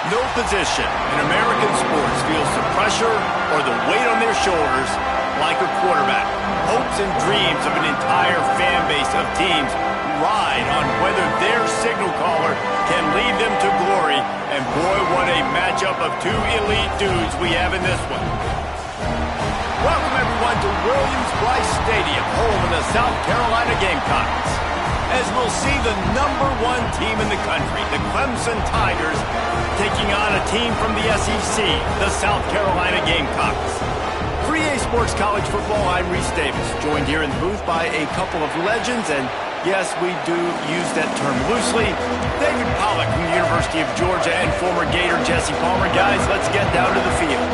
No position in American sports feels the pressure or the weight on their shoulders like a quarterback. Hopes and dreams of an entire fan base of teams ride on whether their signal caller can lead them to glory. And boy, what a matchup of two elite dudes we have in this one. Welcome everyone to Williams-Brice Stadium, home of the South Carolina Gamecocks. As we'll see the #1 team in the country, the Clemson Tigers, taking on a team from the SEC, the South Carolina Gamecocks. For EA Sports College Football, I'm Reese Davis, joined here in the booth by a couple of legends, and yes, we do use that term loosely. David Pollack from the University of Georgia and former Gator Jesse Palmer. Guys, let's get down to the field.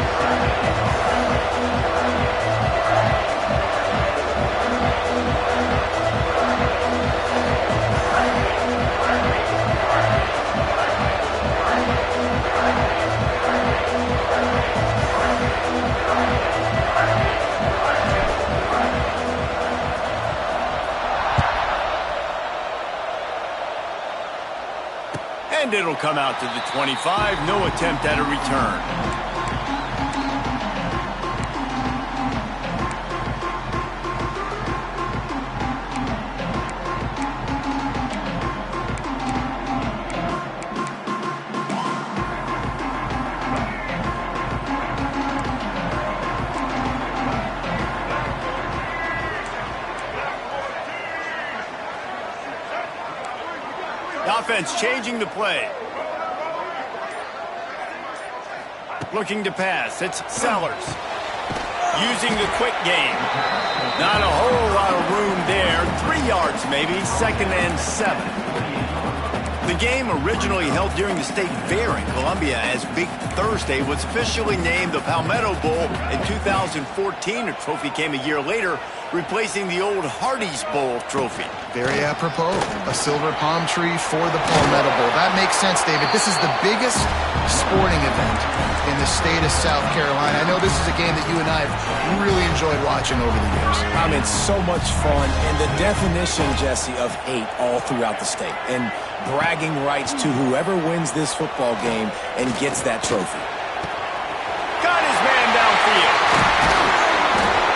And it'll come out to the 25. No attempt at a return. Offense changing the play. Looking to pass. It's Sellers. Using the quick game. Not a whole lot of room there. 3 yards maybe. 2nd and 7. The game, originally held during the state fair in Columbia as Big Thursday, was officially named the Palmetto Bowl in 2014. A trophy came a year later, replacing the old Hardee's Bowl trophy. Very apropos. A silver palm tree for the Palmetto Bowl. That makes sense, David. This is the biggest sporting event in the state of South Carolina. I know this is a game that you and I have really enjoyed watching over the years. I mean, so much fun, and the definition, Jesse, of hate all throughout the state. And bragging rights to whoever wins this football game and gets that trophy. Got his man downfield.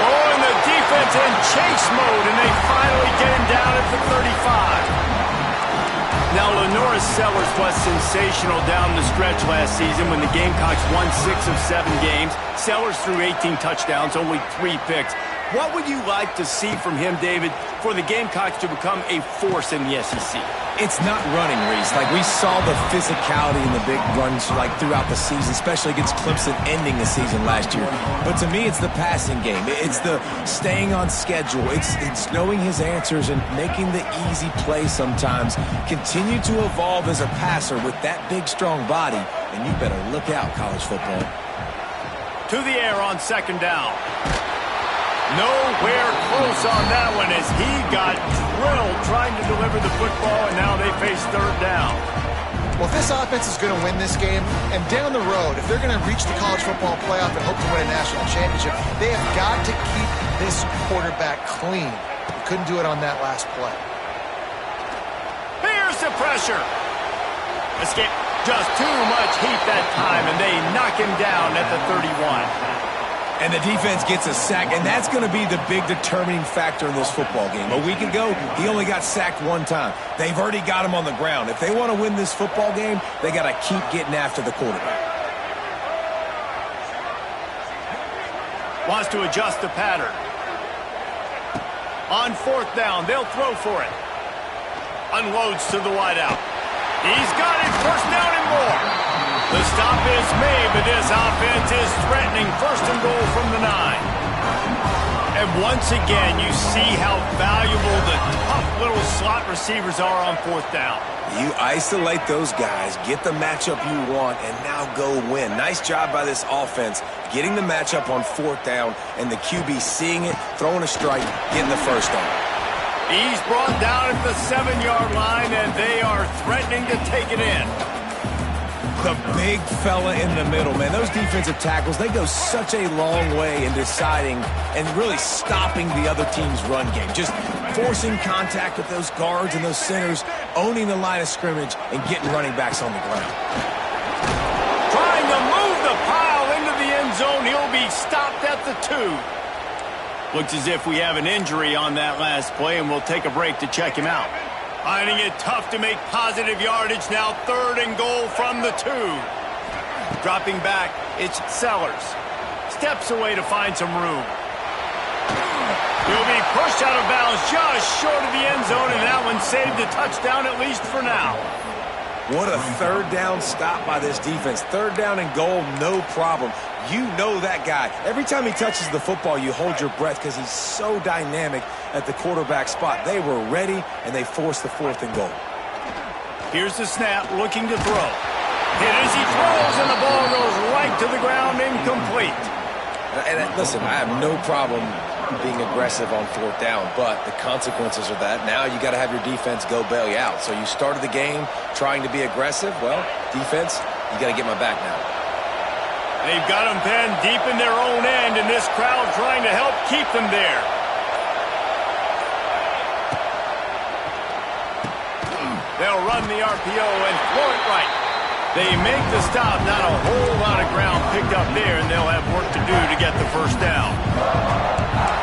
Oh, and the defense in chase mode, and they finally get him down at the 35. Now, Lenora Sellers was sensational down the stretch last season when the Gamecocks won 6 of 7 games. Sellers threw 18 touchdowns, only 3 picks. What would you like to see from him, David, for the Gamecocks to become a force in the SEC? It's not running, Reese. Like, we saw the physicality in the big runs, like, throughout the season, especially against Clemson ending the season last year. But to me, it's the passing game. It's the staying on schedule. It's knowing his answers and making the easy play sometimes. Continue to evolve as a passer with that big, strong body, and you better look out, college football. To the air on 2nd down. Nowhere close on that one as he got drilled trying to deliver the football, and now they face 3rd down. Well, if this offense is going to win this game, and down the road, if they're going to reach the college football playoff and hope to win a national championship, they have got to keep this quarterback clean. They couldn't do it on that last play. Here's the pressure. Escape. Just too much heat that time, and they knock him down at the 31. And the defense gets a sack, and that's going to be the big determining factor in this football game. A week ago, he only got sacked 1 time. They've already got him on the ground. If they want to win this football game, they got to keep getting after the quarterback. Wants to adjust the pattern. On 4th down, they'll throw for it. Unloads to the wideout. He's got it, 1st down and more. The stop is made, but this offense is threatening. 1st and goal from the 9. And once again, you see how valuable the tough little slot receivers are on 4th down. You isolate those guys, get the matchup you want, and now go win. Nice job by this offense, getting the matchup on 4th down, and the QB seeing it, throwing a strike, getting the 1st down. He's brought down at the 7-yard line, and they are threatening to take it in. The big fella in the middle, man. Those defensive tackles, they go such a long way in deciding and really stopping the other team's run game. Just forcing contact with those guards and those centers, owning the line of scrimmage, and getting running backs on the ground. he's stopped at the 2. Looks as if we have an injury on that last play, and we'll take a break to check him out. Finding it tough to make positive yardage now. 3rd and goal from the 2. Dropping back, it's Sellers. Steps away to find some room. He'll be pushed out of bounds just short of the end zone, and that one saved a touchdown at least for now. What a 3rd down stop by this defense. 3rd down and goal, no problem. You know that guy. Every time he touches the football, you hold your breath because he's so dynamic at the quarterback spot. They were ready, and they forced the 4th and goal. Here's the snap, looking to throw. Hit as he throws, and the ball goes right to the ground, incomplete. And listen, I have no problem being aggressive on 4th down, but the consequences of that, now you got to have your defense go bail you out. So you started the game trying to be aggressive. Well, defense, you got to get my back now. They've got them pinned deep in their own end, and this crowd trying to help keep them there. They'll run the RPO and throw it right. They make the stop, not a whole lot of ground picked up there, and they'll have work to do to get the 1st down.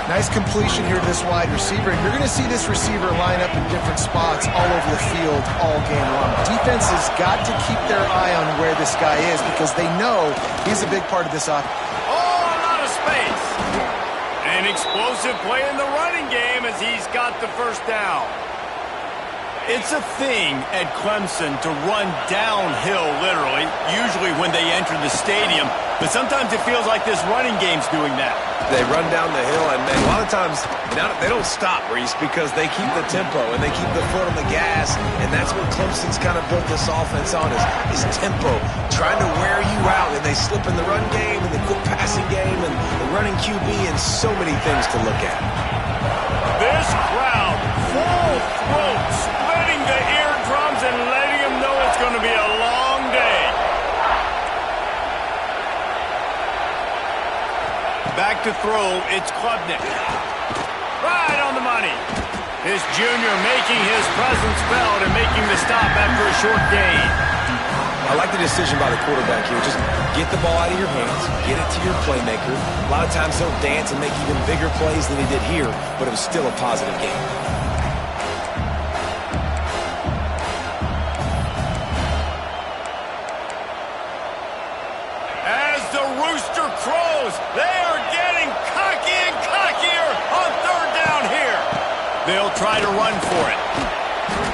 Nice completion here to this wide receiver, and you're going to see this receiver line up in different spots all over the field all game long. Defense has got to keep their eye on where this guy is because they know he's a big part of this offense. Oh, a lot of space. An explosive play in the running game as he's got the 1st down. It's a thing at Clemson to run downhill, literally, usually when they enter the stadium. But sometimes it feels like this running game's doing that. They run down the hill, and a lot of times they don't stop, Reese, because they keep the tempo and they keep the foot on the gas, and that's what Clemson's kind of built this offense on is tempo, trying to wear you out, and they slip in the run game and the quick passing game and the running QB and so many things to look at. This crowd, full throat, splitting the eardrums and letting them know it's going to be a long day. Back to throw, it's Klubnik. Right on the money. This junior making his presence felt and making the stop after a short gain. I like the decision by the quarterback here. Just get the ball out of your hands, get it to your playmaker. A lot of times he'll dance and make even bigger plays than he did here, but it was still a positive game. As the rooster crows, they are getting cocky and cockier on 3rd down here. They'll try to run for it.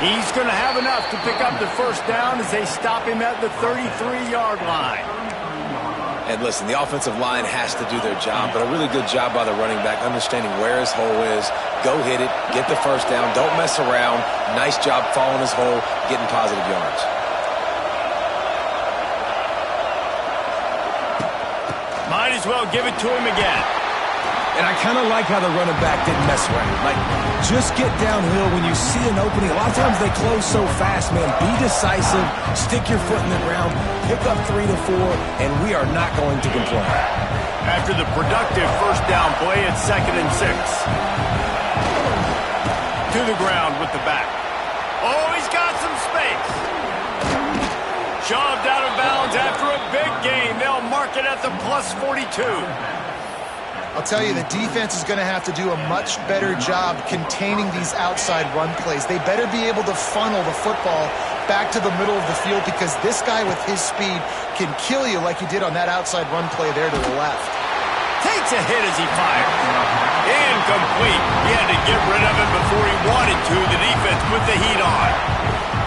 He's going to have enough to pick up the 1st down as they stop him at the 33-yard line. And listen, the offensive line has to do their job, but a really good job by the running back, understanding where his hole is. Go hit it, get the 1st down, don't mess around. Nice job following his hole, getting positive yards. Might as well give it to him again. And I kind of like how the running back didn't mess around. Like, just get downhill when you see an opening. A lot of times they close so fast, man. Be decisive, stick your foot in the ground, pick up 3 to 4, and we are not going to complain. After the productive 1st down play, it's 2nd and 6. To the ground with the back. Oh, he's got some space. Shoved out of bounds after a big gain. They'll mark it at the plus 42. I'll tell you, the defense is going to have to do a much better job containing these outside run plays. They better be able to funnel the football back to the middle of the field because this guy with his speed can kill you like he did on that outside run play there to the left. Takes a hit as he fired. Incomplete. He had to get rid of it before he wanted to. The defense put the heat on.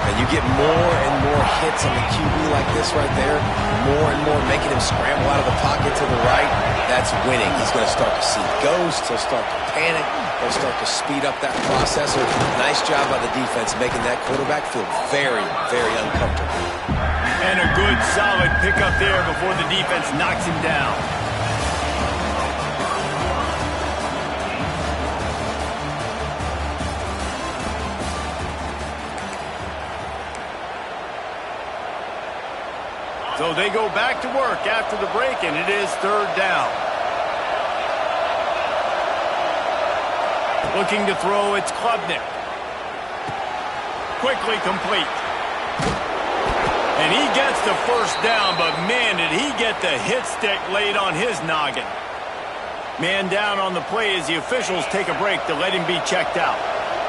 And you get more and more hits on the QB like this right there, more and more making him scramble out of the pocket to the right. That's winning. He's going to start to see ghosts. He'll start to panic. He'll start to speed up that processor. Nice job by the defense making that quarterback feel very, very uncomfortable. And a good, solid pickup there before the defense knocks him down. So they go back to work after the break, and it is 3rd down. Looking to throw, it's Klubnik. Quickly complete. And he gets the 1st down, but man, did he get the hit stick laid on his noggin. Man down on the play as the officials take a break to let him be checked out.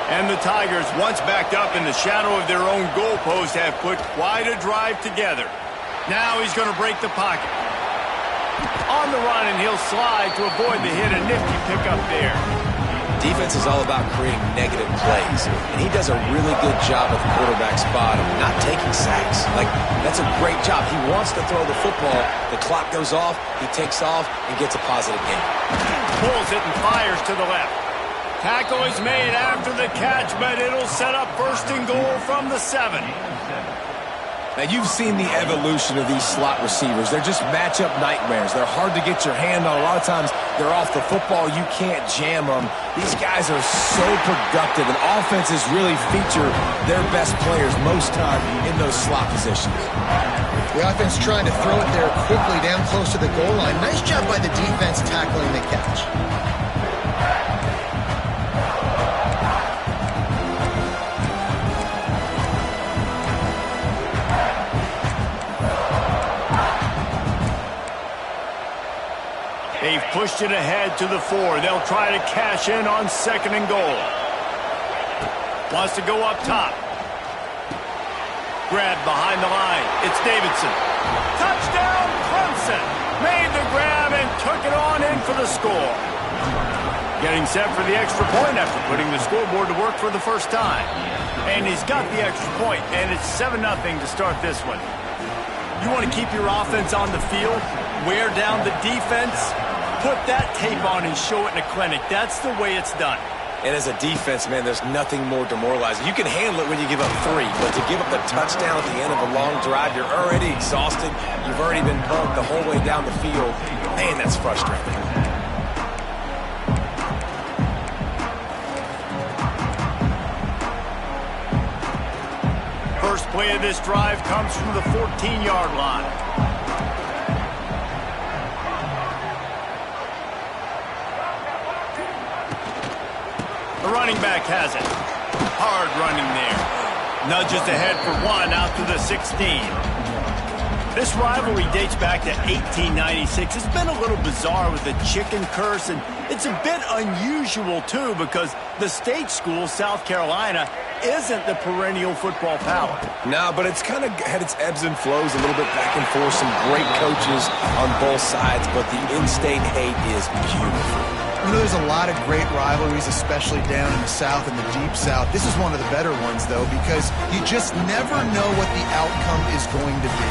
And the Tigers, once backed up in the shadow of their own goalpost, have put quite a drive together. Now he's going to break the pocket. On the run, and he'll slide to avoid the hit. A nifty pickup there. Defense is all about creating negative plays, and he does a really good job at the quarterback spot of not taking sacks. Like, that's a great job. He wants to throw the football. The clock goes off, he takes off, and gets a positive gain. Pulls it and fires to the left. Tackle is made after the catch, but it'll set up first and goal from the 7. Now, you've seen the evolution of these slot receivers. They're just matchup nightmares. They're hard to get your hand on. A lot of times, they're off the football. You can't jam them. These guys are so productive, and offenses really feature their best players most time in those slot positions. The offense trying to throw it there quickly down close to the goal line. Nice job by the defense tackling the catch. They've pushed it ahead to the 4. They'll try to cash in on 2nd and goal. Wants to go up top. Grab behind the line. It's Davidson. Touchdown, Clemson. Made the grab and took it on in for the score. Getting set for the extra point after putting the scoreboard to work for the first time. And he's got the extra point, and it's 7-0 to start this one. You want to keep your offense on the field, wear down the defense, put that tape on and show it in a clinic. That's the way it's done. And as a defense, man, there's nothing more demoralizing. You can handle it when you give up 3, but to give up the touchdown at the end of a long drive, you're already exhausted. You've already been pumped the whole way down the field. Man, that's frustrating. First play of this drive comes from the 14-yard line. The running back has it. Hard running there. Nudges ahead for 1 out to the 16. This rivalry dates back to 1896. It's been a little bizarre with the chicken curse, and it's a bit unusual, too, because the state school, South Carolina, isn't the perennial football power. No, but it's kind of had its ebbs and flows a little bit back and forth. Some great coaches on both sides, but the in-state hate is beautiful. You know, there's a lot of great rivalries, especially down in the South and the Deep South. This is one of the better ones, though, because you just never know what the outcome is going to be.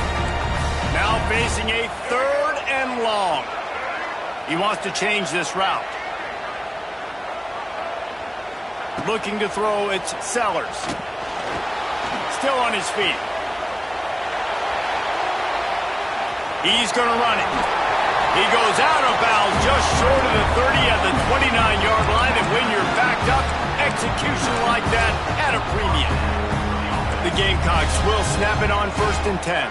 Now facing a 3rd and long. He wants to change this route. Looking to throw, it's Sellers. Still on his feet. He's going to run it. He goes out of bounds just short of the 30 at the 29-yard line, and when you're backed up, execution like that at a premium. The Gamecocks will snap it on 1st and 10.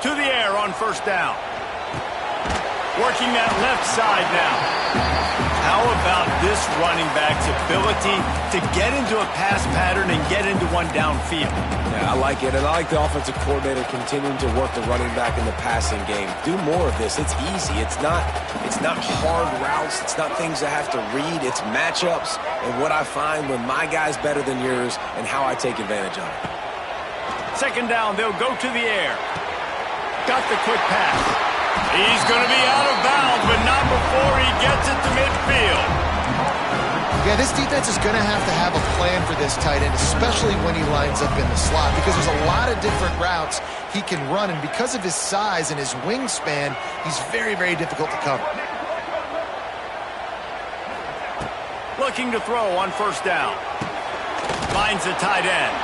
To the air on 1st down. Working that left side now. How about this running back's ability to get into a pass pattern and get into one downfield? Yeah, I like it, and I like the offensive coordinator continuing to work the running back in the passing game. Do more of this. It's easy. It's not hard routes. It's not things I have to read. It's matchups and what I find when my guy's better than yours and how I take advantage of it. 2nd down, they'll go to the air. Got the quick pass. He's going to be out of bounds, but not before he gets it to midfield. Yeah, this defense is going to have a plan for this tight end, especially when he lines up in the slot, because there's a lot of different routes he can run, and because of his size and his wingspan, he's very, very difficult to cover. Looking to throw on 1st down. Finds the tight end.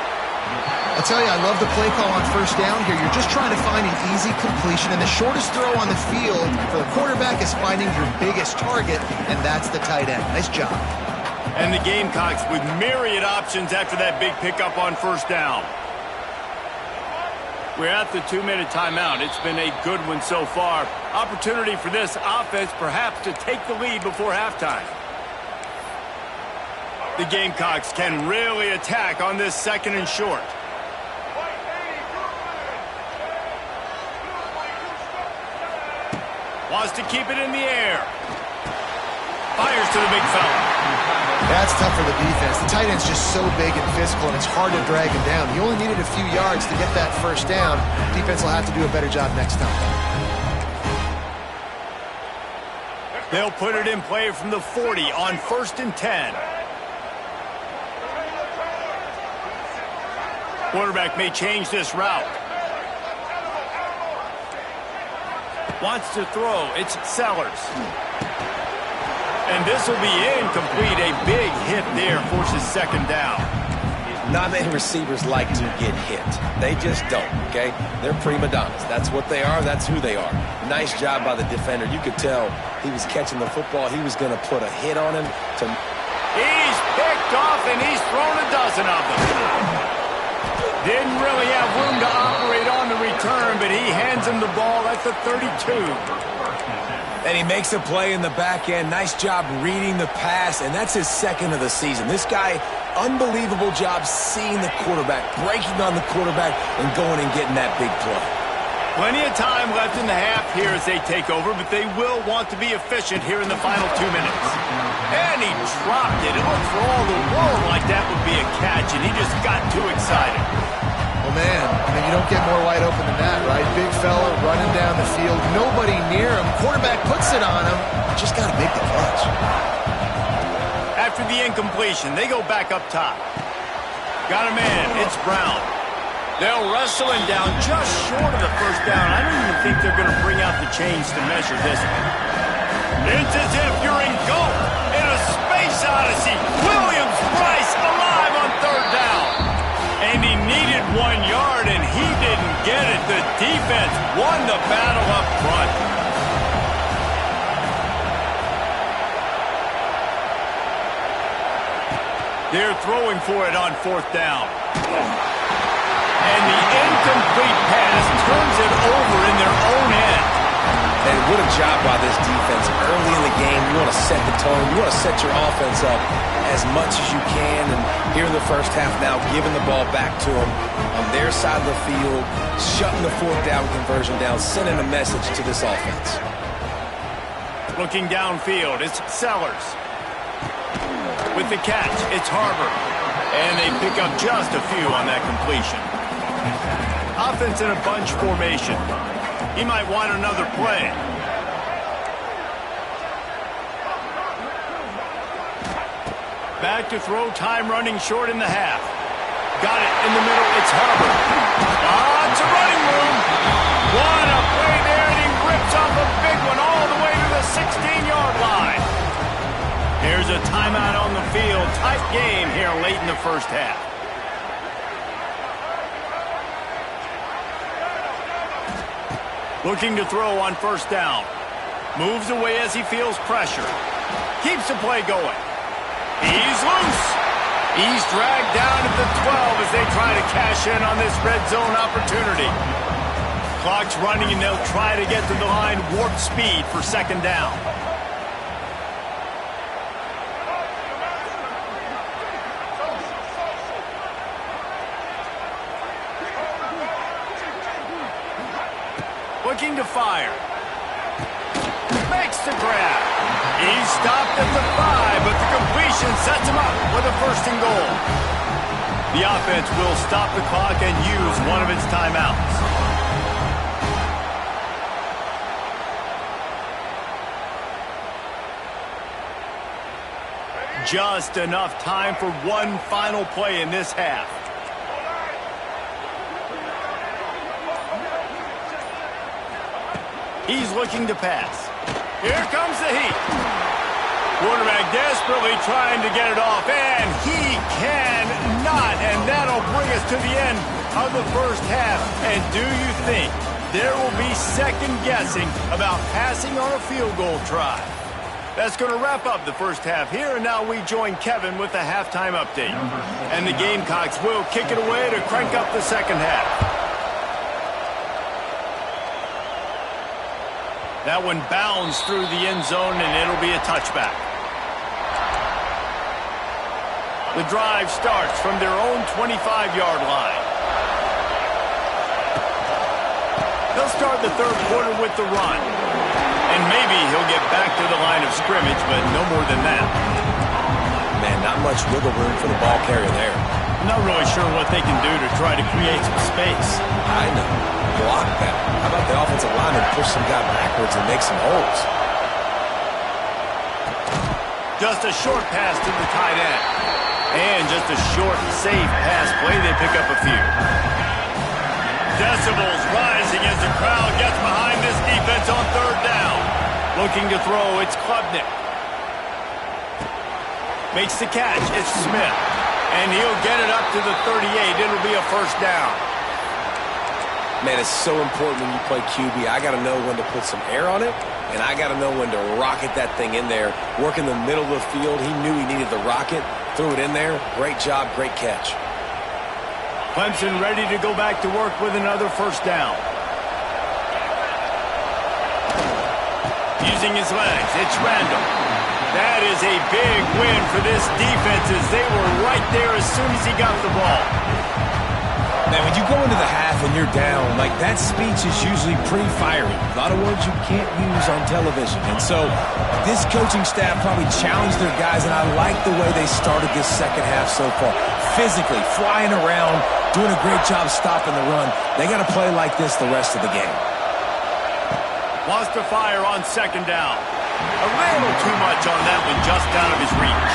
I tell you, I love the play call on 1st down here. You're just trying to find an easy completion, and the shortest throw on the field for the quarterback is finding your biggest target, and that's the tight end. Nice job. And the Gamecocks with myriad options after that big pickup on 1st down. We're at the 2-minute timeout. It's been a good one so far. Opportunity for this offense perhaps to take the lead before halftime. The Gamecocks can really attack on this 2nd and short. Wants to keep it in the air. Fires to the big fella. That's tough for the defense. The tight end's just so big and physical, and it's hard to drag him down. He only needed a few yards to get that first down. Defense will have to do a better job next time. They'll put it in play from the 40 on 1st and 10. Quarterback may change this route. Wants to throw. It's Sellers. And this will be incomplete. A big hit there forces 2nd down. Not many receivers like to get hit. They just don't, okay? They're prima donnas. That's what they are. That's who they are. Nice job by the defender. You could tell he was catching the football. He was going to put a hit on him. He's picked off, and he's thrown a dozen of them. Didn't really have room to operate on the return, but he hands him the ball at the 32. And he makes a play in the back end. Nice job reading the pass, and that's his 2nd of the season. This guy, unbelievable job seeing the quarterback, breaking on the quarterback, and going and getting that big play. Plenty of time left in the half here as they take over, but they will want to be efficient here in the final 2 minutes. And he dropped it. It looked for all the world like that would be a catch, and he just got too excited. Well, man, I mean, you don't get more wide open than that, right? Big fella running down the field, nobody near him. Quarterback puts it on him. Just got to make the catch. After the incompletion, they go back up top. Got a man. It's Brown. They'll wrestle him down just short of the first down. I don't even think they're going to bring out the chains to measure this one. It's as if you're in goal in a space odyssey. Williams-Brice alive on 3rd down. And he needed 1 yard, and he didn't get it. The defense won the battle up front. They're throwing for it on 4th down. And the incomplete pass turns it over in their own end. And what a job by this defense. Early in the game, you want to set the tone. You want to set your offense up as much as you can. And here in the first half now, giving the ball back to them on their side of the field, shutting the 4th down conversion down, sending a message to this offense. Looking downfield, it's Sellers. With the catch, it's Harbor. And they pick up just a few on that completion. Offense in a bunch formation. He might want another play. Back to throw, time running short in the half. Got it in the middle, it's Harbor. It's a running room. What a play there, and he rips off a big one all the way to the 16-yard line. Here's a timeout on the field. Tight game here late in the first half. Looking to throw on 1st down. Moves away as he feels pressure. Keeps the play going. He's loose. He's dragged down at the 12 as they try to cash in on this red zone opportunity. Clock's running, and they'll try to get to the line warp speed for 2nd down. Looking to fire. Makes the grab. He's stopped at the 5, but the completion sets him up with a 1st and goal. The offense will stop the clock and use one of its timeouts. Just enough time for one final play in this half. He's looking to pass. Here comes the heat. Quarterback desperately trying to get it off, and he cannot. And that'll bring us to the end of the first half. And do you think there will be second guessing about passing on a field goal try? That's going to wrap up the first half here, and now we join Kevin with the halftime update. And the Gamecocks will kick it away to crank up the second half. That one bounds through the end zone, and it'll be a touchback. The drive starts from their own 25-yard line. They'll start the third quarter with the run. And maybe he'll get back to the line of scrimmage, but no more than that. Man, not much wiggle room for the ball carrier there. I'm not really sure what they can do to try to create some space. I know. Block that. How about the offensive lineman push some guy backwards and make some holes? Just a short pass to the tight end. And just a short, safe pass play. They pick up a few. Decibels rising as the crowd gets behind this defense on third down. Looking to throw, it's Klubnik. Makes the catch, it's Smith. And he'll get it up to the 38. It'll be a first down. Man, it's so important when you play QB. I got to know when to put some air on it, and I got to know when to rocket that thing in there. Work in the middle of the field. He knew he needed the rocket. Threw it in there. Great job, great catch. Clemson ready to go back to work with another first down. Using his legs, it's Randall. That is a big win for this defense as they were right there as soon as he got the ball. Man, when you go into the half and you're down, like that speech is usually pretty fiery. A lot of words you can't use on television. And so this coaching staff probably challenged their guys, and I like the way they started this second half so far. Physically, flying around, doing a great job stopping the run. They got to play like this the rest of the game. Wants to fire on second down. A little too much on that one, just out of his reach.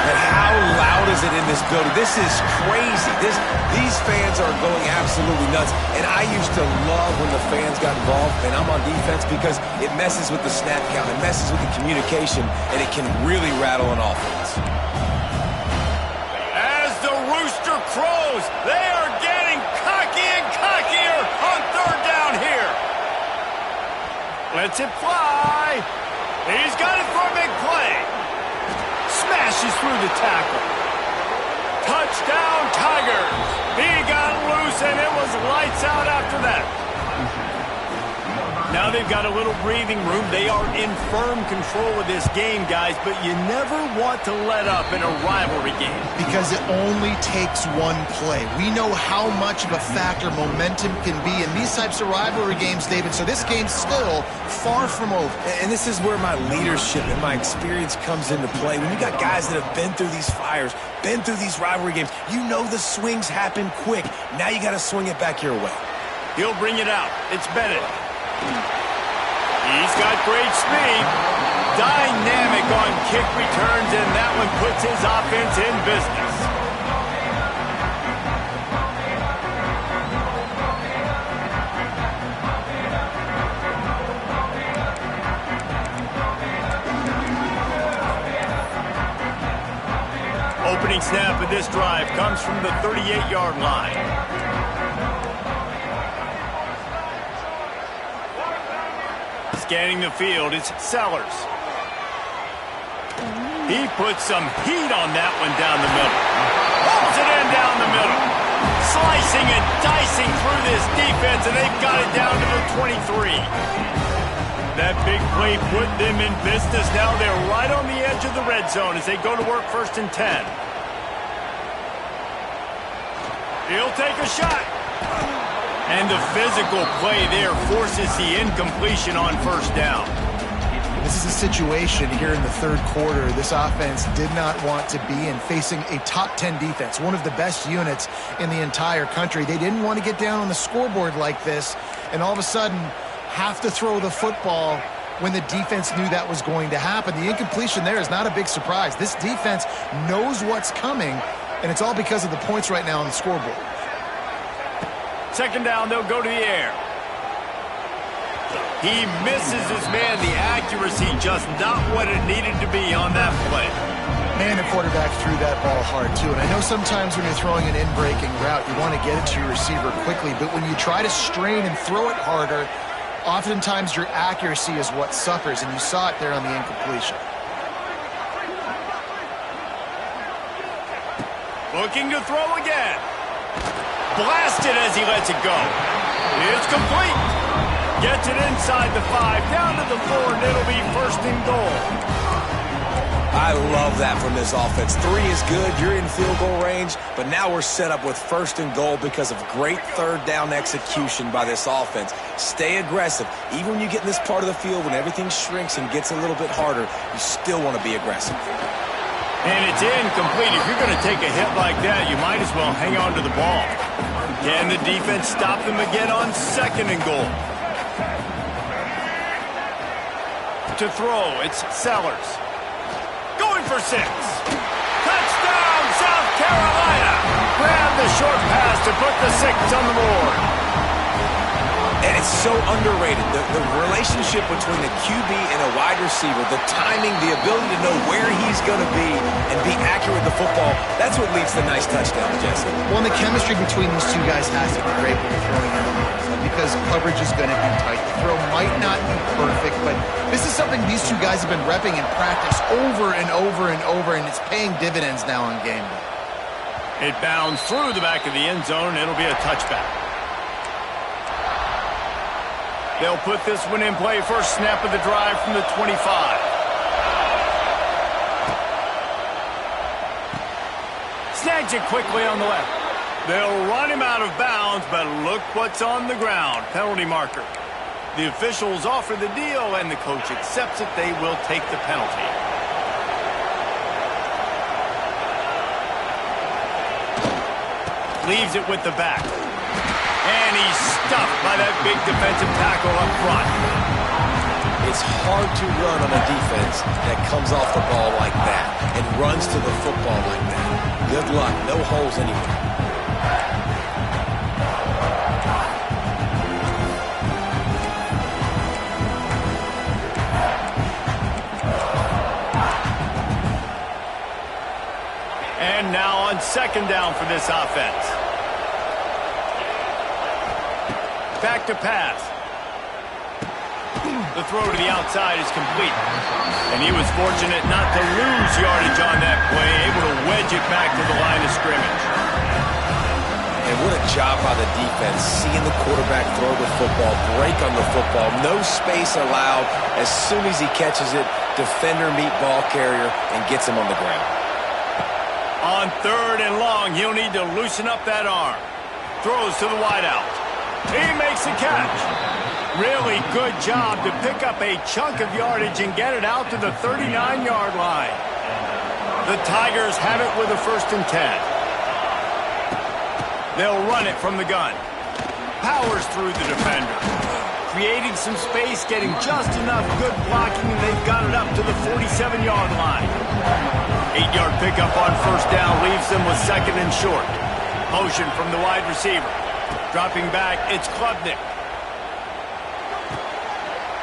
But how loud is it in this building? This is crazy. These fans are going absolutely nuts. And I used to love when the fans got involved, and I'm on defense, because it messes with the snap count, it messes with the communication, and it can really rattle an offense. As the rooster crows, they are getting cocky and cockier on third down here. Lets it fly. He's got it for a big play. Smashes through the tackle. Touchdown, Tigers. He got loose, and it was lights out after that. Now they've got a little breathing room. They are in firm control of this game, guys, but you never want to let up in a rivalry game. Because it only takes one play. We know how much of a factor momentum can be in these types of rivalry games, David, so this game's still far from over. And this is where my leadership and my experience comes into play. When you got guys that have been through these fires, been through these rivalry games, you know the swings happen quick. Now you got to swing it back your way. He'll bring it out. It's Bennett. He's got great speed. Dynamic on kick returns, and that one puts his offense in business. Opening snap of this drive comes from the 38-yard line. Scanning the field, it's Sellers. He puts some heat on that one down the middle. Pulls it in down the middle. Slicing and dicing through this defense, and they've got it down to the 23. That big play put them in business. Now they're right on the edge of the red zone as they go to work 1st and 10. He'll take a shot. And the physical play there forces the incompletion on 1st down. This is a situation here in the third quarter this offense did not want to be in, facing a top 10 defense, one of the best units in the entire country. They didn't want to get down on the scoreboard like this, and all of a sudden have to throw the football when the defense knew that was going to happen. The incompletion there is not a big surprise. This defense knows what's coming, and it's all because of the points right now on the scoreboard. 2nd down, they'll go to the air. He misses his man. The accuracy just not what it needed to be on that play. Man, the quarterback threw that ball hard, too. And I know sometimes when you're throwing an in-breaking route, you want to get it to your receiver quickly. But when you try to strain and throw it harder, oftentimes your accuracy is what suffers. And you saw it there on the incompletion. Looking to throw again. Blasted as he lets it go. It's complete. Gets it inside the 5, down to the 4, and it'll be 1st and goal. I love that from this offense. 3 is good. You're in field goal range, but now we're set up with 1st and goal because of great third down execution by this offense. Stay aggressive. Even when you get in this part of the field, when everything shrinks and gets a little bit harder, you still want to be aggressive. And it's incomplete. If you're going to take a hit like that, you might as well hang on to the ball. Can the defense stop them again on 2nd and goal? To throw, it's Sellers. Going for 6. Touchdown, South Carolina. Grab the short pass to put the 6 on the board. And it's so underrated. The relationship between a QB and a wide receiver, the timing, the ability to know where he's going to be and be accurate with the football, that's what leads to nice touchdowns, Jesse. Well, and the chemistry between these two guys has to be great when you're throwing in the box because coverage is going to be tight. The throw might not be perfect, but this is something these two guys have been repping in practice over and over and over, and it's paying dividends now on game day. It bounds through the back of the end zone. It'll be a touchback. They'll put this one in play. First snap of the drive from the 25. Snags it quickly on the left. They'll run him out of bounds, but look what's on the ground. Penalty marker. The officials offer the deal, and the coach accepts it. They will take the penalty. Leaves it with the back. And he's stuffed by that big defensive tackle up front. It's hard to run on a defense that comes off the ball like that and runs to the football like that. Good luck. No holes anywhere. And now on 2nd down for this offense. Back to pass. The throw to the outside is complete. And he was fortunate not to lose yardage on that play, able to wedge it back to the line of scrimmage. And what a job by the defense, seeing the quarterback throw the football, break on the football, no space allowed. As soon as he catches it, defender meet ball carrier and gets him on the ground. On 3rd and long, he'll need to loosen up that arm. Throws to the wideout. He makes a catch. Really good job to pick up a chunk of yardage and get it out to the 39-yard line. The Tigers have it with a 1st and 10. They'll run it from the gun. Powers through the defender. Creating some space, getting just enough good blocking, and they've got it up to the 47-yard line. 8-yard pickup on 1st down leaves them with 2nd and short. Motion from the wide receiver. Dropping back, it's Klubnik.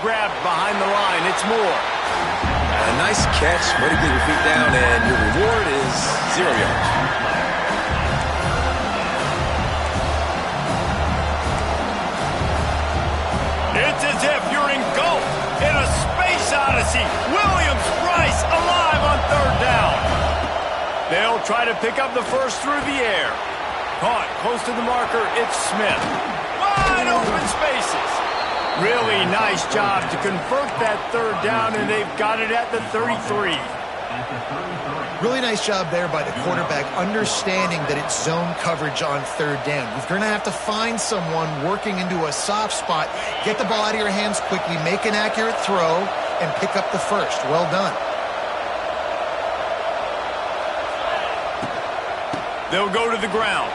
Grabbed behind the line, it's Moore. A nice catch, way to get your feet down, and your reward is 0 yards. It's as if you're engulfed in a space odyssey. Williams-Brice alive on 3rd down. They'll try to pick up the first through the air. Caught close to the marker, it's Smith. Wide open spaces. Really nice job to convert that 3rd down, and they've got it at the 33. Really nice job there by the quarterback, understanding that it's zone coverage on 3rd down. You're going to have to find someone working into a soft spot, get the ball out of your hands quickly, make an accurate throw, and pick up the first. Well done. They'll go to the ground.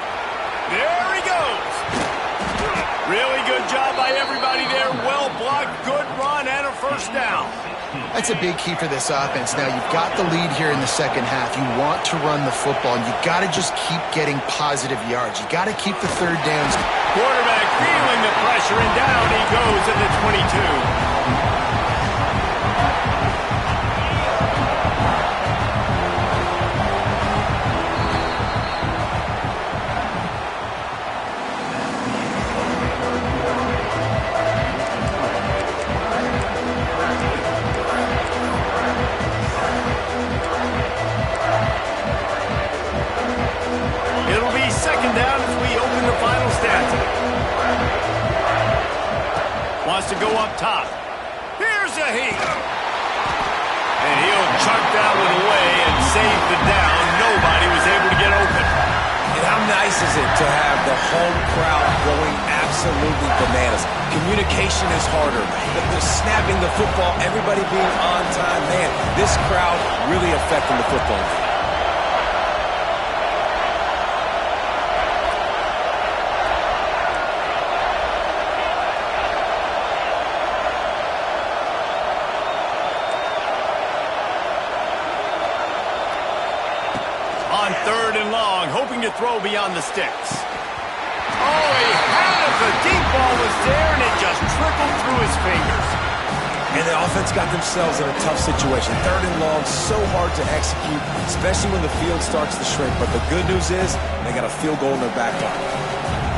There he goes. Really good job by everybody there. Well blocked, good run, and a 1st down. That's a big key for this offense. Now, you've got the lead here in the 2nd half. You want to run the football, and you've got to just keep getting positive yards. You've got to keep the 3rd downs. Quarterback feeling the pressure, and down he goes at the 22. To go up top. Here's a heat. And he'll chuck that one away. saved the down. Nobody was able to get open. And how nice is it to have the home crowd going absolutely bananas? Communication is harder. The snapping the football, everybody being on time. Man, this crowd really affecting the football game. On 3rd and long, hoping to throw beyond the sticks. Oh, he had it. The deep ball was there, and it just trickled through his fingers. And the offense got themselves in a tough situation. 3rd and long, so hard to execute, especially when the field starts to shrink. But the good news is they got a field goal in their back pocket.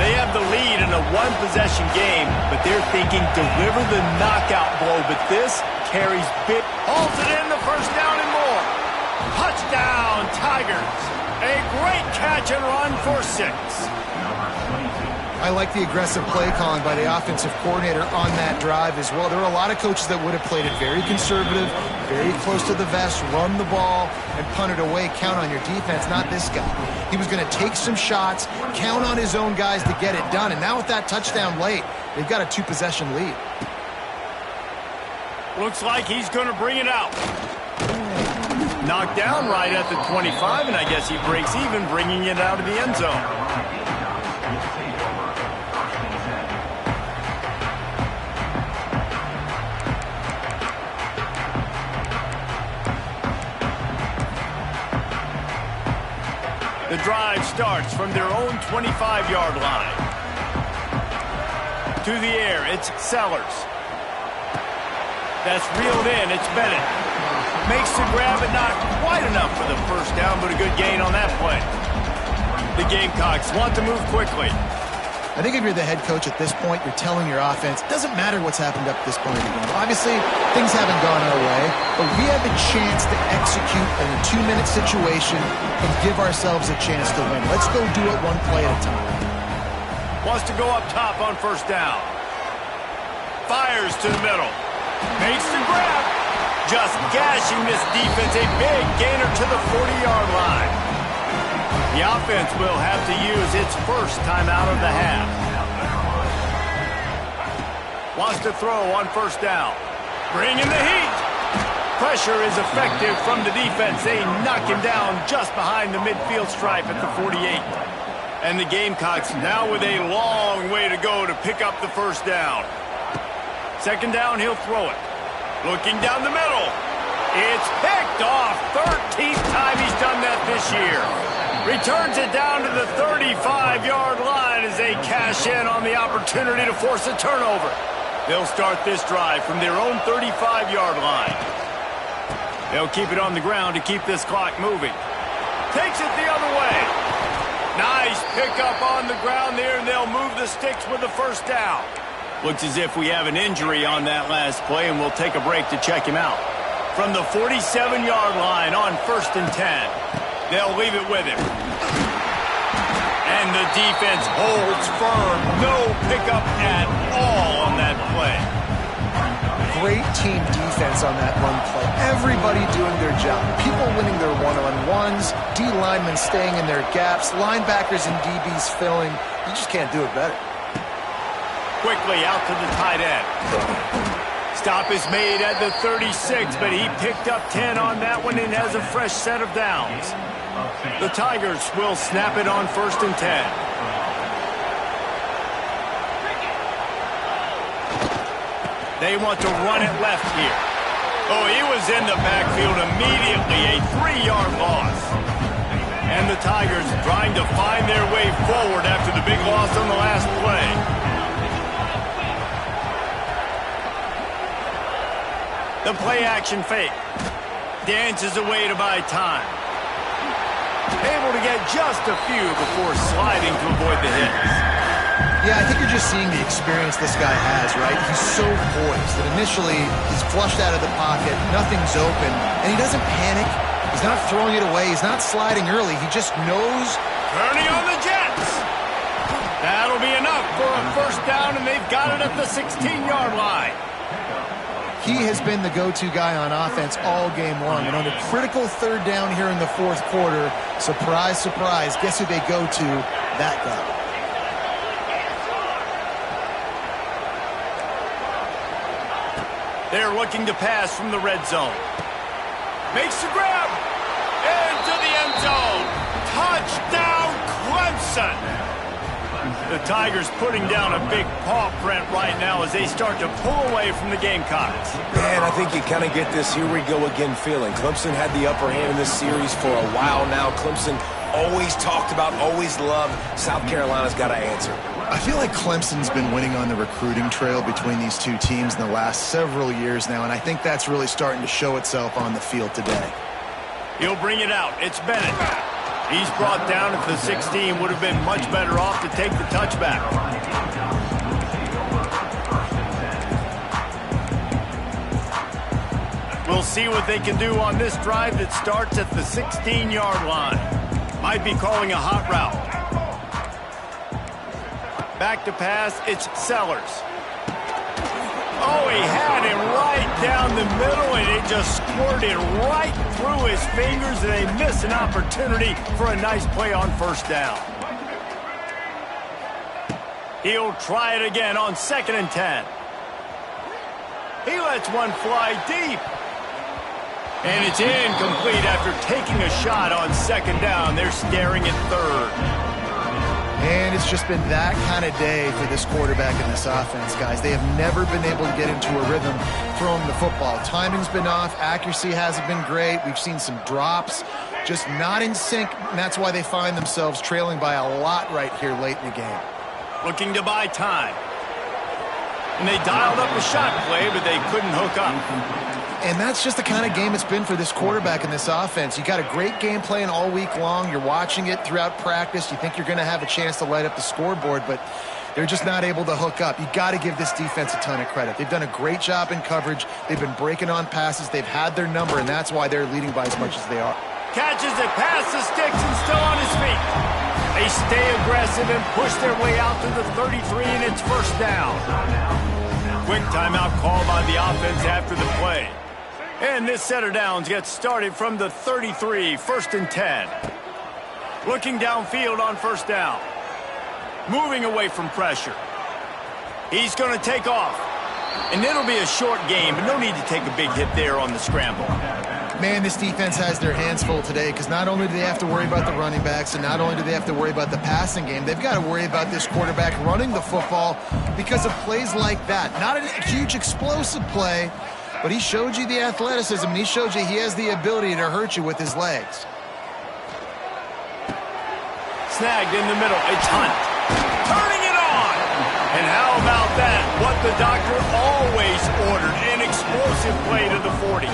They have the lead in a one-possession game, but they're thinking deliver the knockout blow. But this carries big. Holds it in the first down and more. Touchdown, Tigers. A great catch and run for 6. I like the aggressive play calling by the offensive coordinator on that drive as well. There are a lot of coaches that would have played it very conservative, very close to the vest, run the ball, and punt it away. Count on your defense, not this guy. He was going to take some shots, count on his own guys to get it done. And now with that touchdown late, they've got a 2-possession lead. Looks like he's going to bring it out. Knocked down right at the 25, and I guess he breaks even, bringing it out of the end zone. The drive starts from their own 25-yard line. To the air, it's Sellers. That's reeled in, it's Bennett. Makes the grab, but not quite enough for the first down, but a good gain on that play. The Gamecocks want to move quickly. I think if you're the head coach at this point, you're telling your offense, it doesn't matter what's happened up to this point in the game. Obviously, things haven't gone our way, but we have a chance to execute in a 2-minute situation and give ourselves a chance to win. Let's go do it one play at a time. Wants to go up top on first down. Fires to the middle. Makes the grab. Just gashing this defense. A big gainer to the 40-yard line. The offense will have to use its first timeout of the half. Wants to throw on first down. Bringing the heat. Pressure is effective from the defense. They knock him down just behind the midfield stripe at the 48. And the Gamecocks now with a long way to go to pick up the first down. Second down, he'll throw it. Looking down the middle. It's picked off. 13th time he's done that this year. Returns it down to the 35-yard line as they cash in on the opportunity to force a turnover. They'll start this drive from their own 35-yard line. They'll keep it on the ground to keep this clock moving. Takes it the other way. Nice pickup on the ground there, and they'll move the sticks with the first down. Looks as if we have an injury on that last play, and we'll take a break to check him out. From the 47-yard line on 1st and 10, they'll leave it with him. And the defense holds firm. No pickup at all on that play. Great team defense on that run play. Everybody doing their job. People winning their one-on-ones, D linemen staying in their gaps, linebackers and DBs filling. You just can't do it better. Quickly out to the tight end. Stop is made at the 36, but he picked up 10 on that one and has a fresh set of downs. The Tigers will snap it on 1st and 10. They want to run it left here. Oh, he was in the backfield immediately, a 3-yard loss. And the Tigers trying to find their way forward after the big loss on the last play. The play-action fake. Dances away to buy time. Able to get just a few before sliding to avoid the hits. Yeah, I think you're just seeing the experience this guy has, right? He's so poised that initially he's flushed out of the pocket, nothing's open, and he doesn't panic. He's not throwing it away. He's not sliding early. He just knows. Turning on the Jets. That'll be enough for a first down, and they've got it at the 16-yard line. He has been the go-to guy on offense all game long. And on a critical third down here in the fourth quarter, surprise, surprise, guess who they go to? That guy. They're looking to pass from the red zone. Makes the grab. Into the end zone. Touchdown, Clemson. The Tigers putting down a big paw print right now as they start to pull away from the Gamecocks. Man, I think you kind of get this here we go again feeling. Clemson had the upper hand in this series for a while now. Clemson always talked about, always loved. South Carolina's got to answer. I feel like Clemson's been winning on the recruiting trail between these two teams in the last several years now, and I think that's really starting to show itself on the field today. He'll bring it out. It's Bennett. He's brought down at the 16. Would have been much better off to take the touchback. We'll see what they can do on this drive that starts at the 16-yard line. Might be calling a hot route. Back to pass, it's Sellers. Oh, he had him right down the middle, and it just squirted right through his fingers, and they miss an opportunity for a nice play on first down. He'll try it again on 2nd and 10. He lets one fly deep. And it's incomplete after taking a shot on 2nd down. They're staring at 3rd. And it's just been that kind of day for this quarterback and this offense, guys. They have never been able to get into a rhythm throwing the football. Timing's been off. Accuracy hasn't been great. We've seen some drops, just not in sync, and that's why they find themselves trailing by a lot right here late in the game. Looking to buy time. And they dialed up a shot play, but they couldn't hook up. And that's just the kind of game it's been for this quarterback and this offense. You got a great game plan all week long. You're watching it throughout practice. You think you're going to have a chance to light up the scoreboard, but they're just not able to hook up. You got to give this defense a ton of credit. They've done a great job in coverage. They've been breaking on passes. They've had their number, and that's why they're leading by as much as they are. Catches it past the sticks and still on his feet. They stay aggressive and push their way out to the 33, and it's first down. Quick timeout call by the offense after the play. And this set of downs gets started from the 33, 1st and 10. Looking downfield on first down. Moving away from pressure. He's going to take off. And it'll be a short game, but no need to take a big hit there on the scramble. Man, this defense has their hands full today because not only do they have to worry about the running backs and not only do they have to worry about the passing game, they've got to worry about this quarterback running the football because of plays like that. Not a huge explosive play, but he showed you the athleticism, and he showed you he has the ability to hurt you with his legs. Snagged in the middle. It's Hunt. Turning it on. And how about that? What the doctor always ordered, an explosive play to the 40.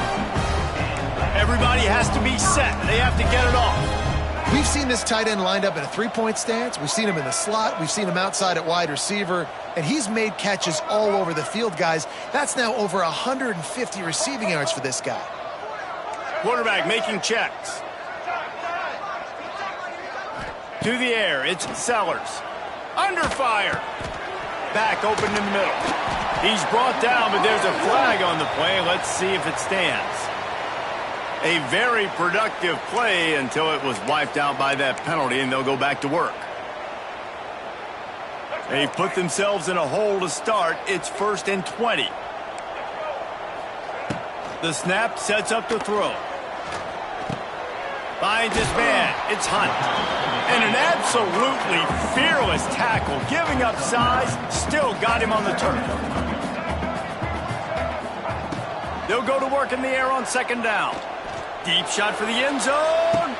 Everybody has to be set. They have to get it off. We've seen this tight end lined up in a three-point stance. We've seen him in the slot. We've seen him outside at wide receiver. And he's made catches all over the field, guys. That's now over 150 receiving yards for this guy. Quarterback making checks. To the air, it's Sellers. Under fire. Back open in the middle. He's brought down, but there's a flag on the play. Let's see if it stands. A very productive play until it was wiped out by that penalty, and they'll go back to work. They've put themselves in a hole to start. It's 1st and 20. The snap sets up the throw. Finds his man. It's Hunt. And an absolutely fearless tackle. Giving up size, still got him on the turf. They'll go to work in the air on 2nd down. Deep shot for the end zone.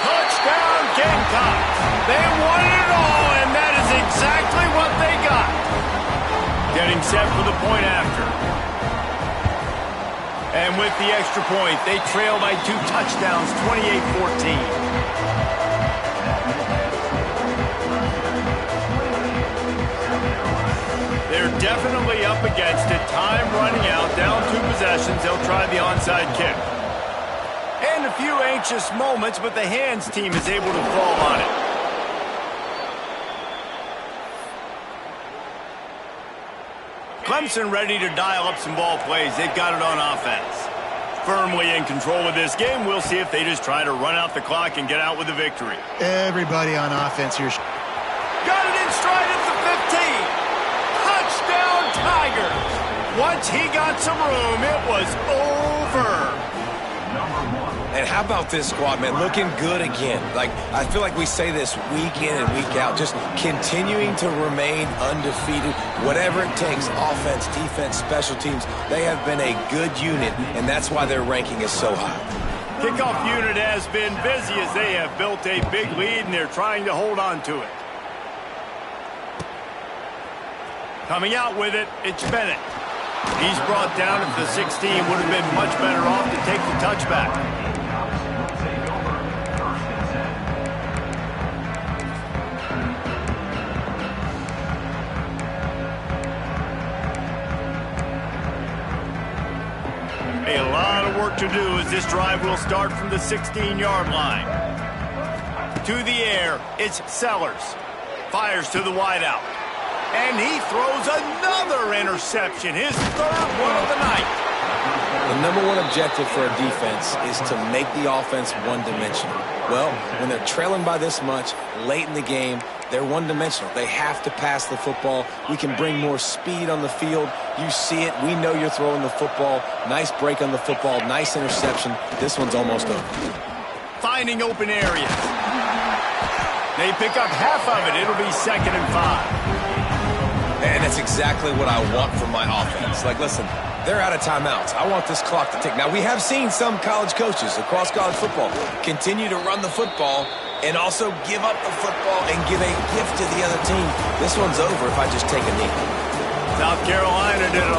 Touchdown, Gamecocks. They wanted it all, and that is exactly what they got. Getting set for the point after. And with the extra point, they trail by 2 touchdowns, 28-14. They're definitely up against it. Time running out, down 2 possessions. They'll try the onside kick. And a few anxious moments, but the hands team is able to fall on it. Clemson ready to dial up some ball plays. They've got it on offense. Firmly in control of this game. We'll see if they just try to run out the clock and get out with a victory. Everybody on offense here. Got it in stride at the 15. Touchdown, Tigers. Once he got some room, it was over. And how about this squad, man? Looking good again. Like, I feel like we say this week in and week out, just continuing to remain undefeated. Whatever it takes, offense, defense, special teams, they have been a good unit, and that's why their ranking is so high. Kickoff unit has been busy as they have built a big lead, and they're trying to hold on to it. Coming out with it, it's Bennett. He's brought down at the 16. Would have been much better off to take the touchback. A lot of work to do as this drive will start from the 16-yard line. To the air, it's Sellers. Fires to the wideout. And he throws another interception, his third one of the night. The number one objective for a defense is to make the offense one-dimensional. Well, when they're trailing by this much, late in the game, they're one-dimensional. They have to pass the football. We can bring more speed on the field. You see it. We know you're throwing the football. Nice break on the football. Nice interception. This one's almost over. Finding open areas. They pick up half of it. It'll be 2nd and 5. And that's exactly what I want from my offense. Like, listen, they're out of timeouts. I want this clock to tick. Now, we have seen some college coaches across college football continue to run the football and also give up the football and give a gift to the other team. This one's over if I just take a knee. South Carolina did a